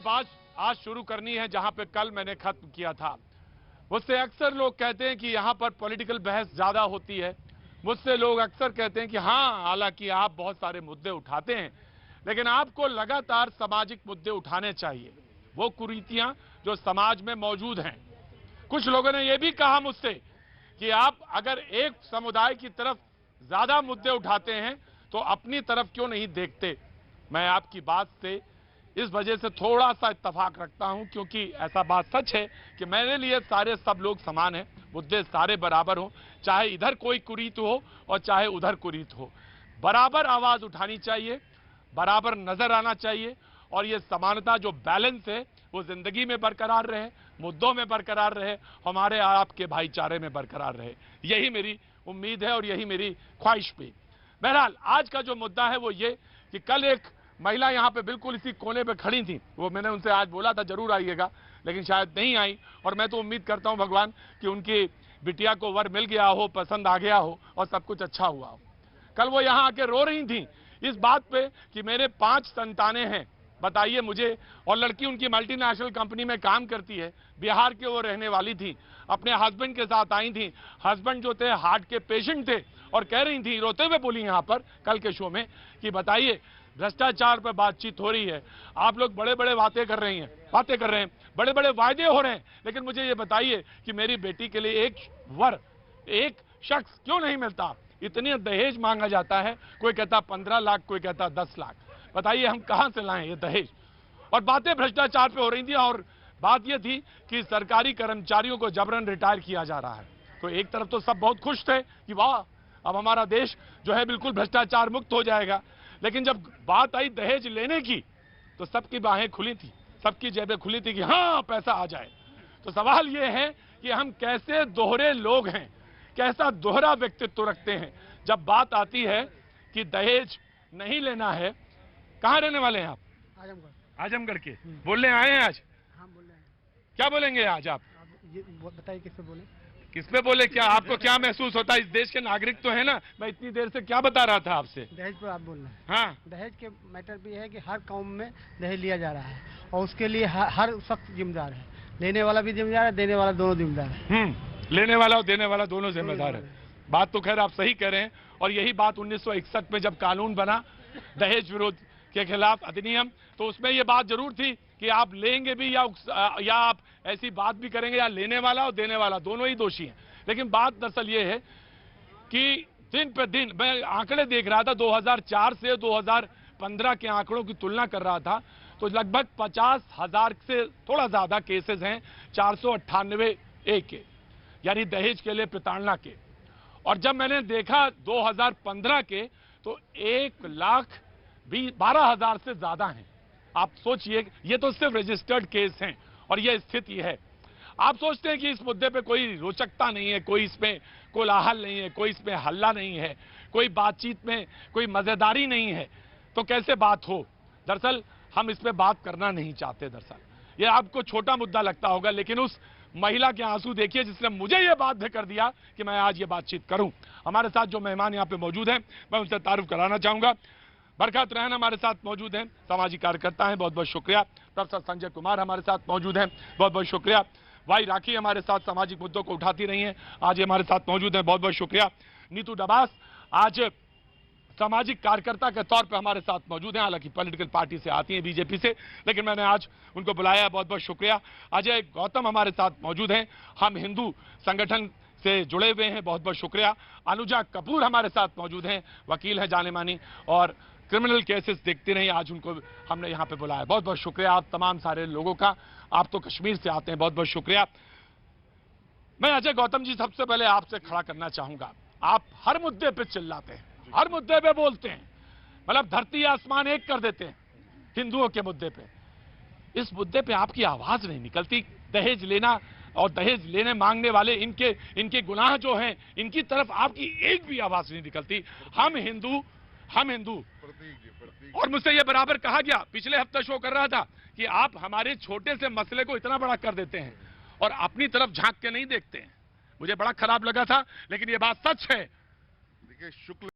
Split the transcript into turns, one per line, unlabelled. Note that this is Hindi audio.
बात आज शुरू करनी है जहां पे कल मैंने खत्म किया था। मुझसे अक्सर लोग कहते हैं कि यहां पर पॉलिटिकल बहस ज्यादा होती है। मुझसे लोग अक्सर कहते हैं कि हाँ, हालांकि आप बहुत सारे मुद्दे उठाते हैं, लेकिन आपको लगातार सामाजिक मुद्दे उठाने चाहिए, वो कुरीतियां जो समाज में मौजूद हैं। कुछ लोगों ने यह भी कहा मुझसे कि आप अगर एक समुदाय की तरफ ज्यादा मुद्दे उठाते हैं तो अपनी तरफ क्यों नहीं देखते। मैं आपकी बात से इस वजह से थोड़ा सा इत्तेफाक रखता हूं, क्योंकि ऐसा बात सच है कि मेरे लिए सारे सब लोग समान हैं, मुद्दे सारे बराबर हो, चाहे इधर कोई कुरीत हो और चाहे उधर कुरीत हो, बराबर आवाज उठानी चाहिए, बराबर नजर आना चाहिए और ये समानता जो बैलेंस है वो जिंदगी में बरकरार रहे, मुद्दों में बरकरार रहे, हमारे आपके भाईचारे में बरकरार रहे। यही मेरी उम्मीद है और यही मेरी ख्वाहिश भी। बहरहाल आज का जो मुद्दा है वो ये कि कल एक महिला यहां पे बिल्कुल इसी कोने पे खड़ी थी। वो मैंने उनसे आज बोला था जरूर आइएगा, लेकिन शायद नहीं आई, और मैं तो उम्मीद करता हूं भगवान कि उनकी बिटिया को वर मिल गया हो, पसंद आ गया हो और सब कुछ अच्छा हुआ हो। कल वो यहां आके रो रही थी इस बात पे कि मेरे 5 संतानें हैं, बताइए मुझे, और लड़की उनकी मल्टीनेशनल कंपनी में काम करती है, बिहार के वो रहने वाली थी, अपने हस्बैंड के साथ आई थी। हस्बैंड जो थे हार्ट के पेशेंट थे और कह रही थी, रोते हुए बोली यहां पर कल के शो में कि बताइए भ्रष्टाचार पर बातचीत हो रही है, आप लोग बड़े बड़े बातें कर रहे हैं, बड़े बड़े वायदे हो रहे हैं, लेकिन मुझे ये बताइए कि मेरी बेटी के लिए एक शख्स क्यों नहीं मिलता। इतने दहेज मांगा जाता है, कोई कहता 15 लाख, कोई कहता 10 लाख। बताइए हम कहां से लाएं ये दहेज। और बातें भ्रष्टाचार पे हो रही थी, और बात यह थी कि सरकारी कर्मचारियों को जबरन रिटायर किया जा रहा है। तो एक तरफ तो सब बहुत खुश थे कि वाह, अब हमारा देश जो है बिल्कुल भ्रष्टाचार मुक्त हो जाएगा, लेकिन जब बात आई दहेज लेने की तो सबकी बाहें खुली थी, सबकी जेबें खुली थी कि हाँ पैसा आ जाए। तो सवाल यह है कि हम कैसे दोहरे लोग हैं, कैसा दोहरा व्यक्तित्व रखते हैं। जब बात आती है कि दहेज नहीं लेना है, कहां रहने वाले हैं आप? आजमगढ़ के। बोलने आए हैं आज?
हाँ, बोल रहे हैं।
क्या बोलेंगे आज आप?
ये बताइए किस पे बोले?
किस पे बोले? क्या आपको क्या महसूस होता है? इस देश के नागरिक तो है ना, मैं इतनी देर से क्या बता रहा था आपसे।
दहेज पर आप बोल रहे हैं।
हाँ,
दहेज के मैटर भी है कि हर कौम में दहेज लिया जा रहा है और उसके लिए हर शख्स जिम्मेदार है। लेने वाला भी जिम्मेदार है, देने वाला दोनों जिम्मेदार है।
लेने वाला और देने वाला दोनों जिम्मेदार है। बात तो खैर आप सही कह रहे हैं, और यही बात 1961 में जब कानून बना दहेज विरोध के खिलाफ अधिनियम, तो उसमें यह बात जरूर थी कि आप लेंगे भी या आप ऐसी बात भी करेंगे, या लेने वाला और देने वाला दोनों ही दोषी हैं। लेकिन बात दरअसल ये है कि दिन पे दिन मैं आंकड़े देख रहा था, 2004 से 2015 के आंकड़ों की तुलना कर रहा था, तो लगभग 50,000 से थोड़ा ज्यादा केसेस हैं, 498 के, यानी दहेज के लिए प्रताड़ना के। और जब मैंने देखा 2015 के, तो 1,12,000 से ज्यादा हैं। आप सोचिए, ये तो सिर्फ रजिस्टर्ड केस हैं और ये स्थिति है। आप सोचते हैं कि इस मुद्दे पे कोई रोचकता नहीं है, कोई इसमें कोलाहल नहीं है, कोई इसमें हल्ला नहीं है, कोई बातचीत में कोई मजेदारी नहीं है, तो कैसे बात हो। दरअसल हम इस पे बात करना नहीं चाहते। दरअसल ये आपको छोटा मुद्दा लगता होगा, लेकिन उस महिला के आंसू देखिए जिसने मुझे यह बाध्य कर दिया कि मैं आज ये बातचीत करूं। हमारे साथ जो मेहमान यहाँ पे मौजूद हैं, मैं उनसे तारुफ कराना चाहूंगा। बरकत रहन हमारे साथ मौजूद हैं, सामाजिक कार्यकर्ता हैं, बहुत बहुत शुक्रिया। प्रोफेसर संजय कुमार हमारे साथ मौजूद हैं, बहुत बहुत शुक्रिया। वाई राखी हमारे साथ सामाजिक मुद्दों को उठाती रही हैं, आज ये हमारे साथ मौजूद हैं, बहुत बहुत शुक्रिया। नीतू डबास आज सामाजिक कार्यकर्ता के तौर पे हमारे साथ मौजूद हैं, हालांकि पॉलिटिकल पार्टी से आती हैं, बीजेपी से, लेकिन मैंने आज उनको बुलाया, बहुत बहुत शुक्रिया। अजय गौतम हमारे साथ मौजूद हैं, हम हिंदू संगठन से जुड़े हुए हैं, बहुत बहुत शुक्रिया। अनुजा कपूर हमारे साथ मौजूद हैं, वकील हैं जाने मानी और क्रिमिनल केसेस देखती रही, आज उनको हमने यहाँ पे बुलाया, बहुत बहुत शुक्रिया आप तमाम सारे लोगों का। आप तो कश्मीर से आते हैं, बहुत बहुत शुक्रिया। मैं अजय गौतम जी सबसे पहले आपसे खड़ा करना चाहूंगा। आप हर मुद्दे पे चिल्लाते हैं, हर मुद्दे पे बोलते हैं, मतलब धरती आसमान एक कर देते हैं हिंदुओं के मुद्दे पे। इस मुद्दे पे आपकी आवाज नहीं निकलती। दहेज लेना और दहेज लेने मांगने वाले इनके गुनाह जो हैं, इनकी तरफ आपकी एक भी आवाज नहीं निकलती। हम हिंदू और मुझसे यह बराबर कहा गया, पिछले हफ्ते शो कर रहा था कि आप हमारे छोटे से मसले को इतना बड़ा कर देते हैं और अपनी तरफ झांक के नहीं देखते हैं। मुझे बड़ा खराब लगा था, लेकिन यह बात सच है।
देखिए, शुक्ल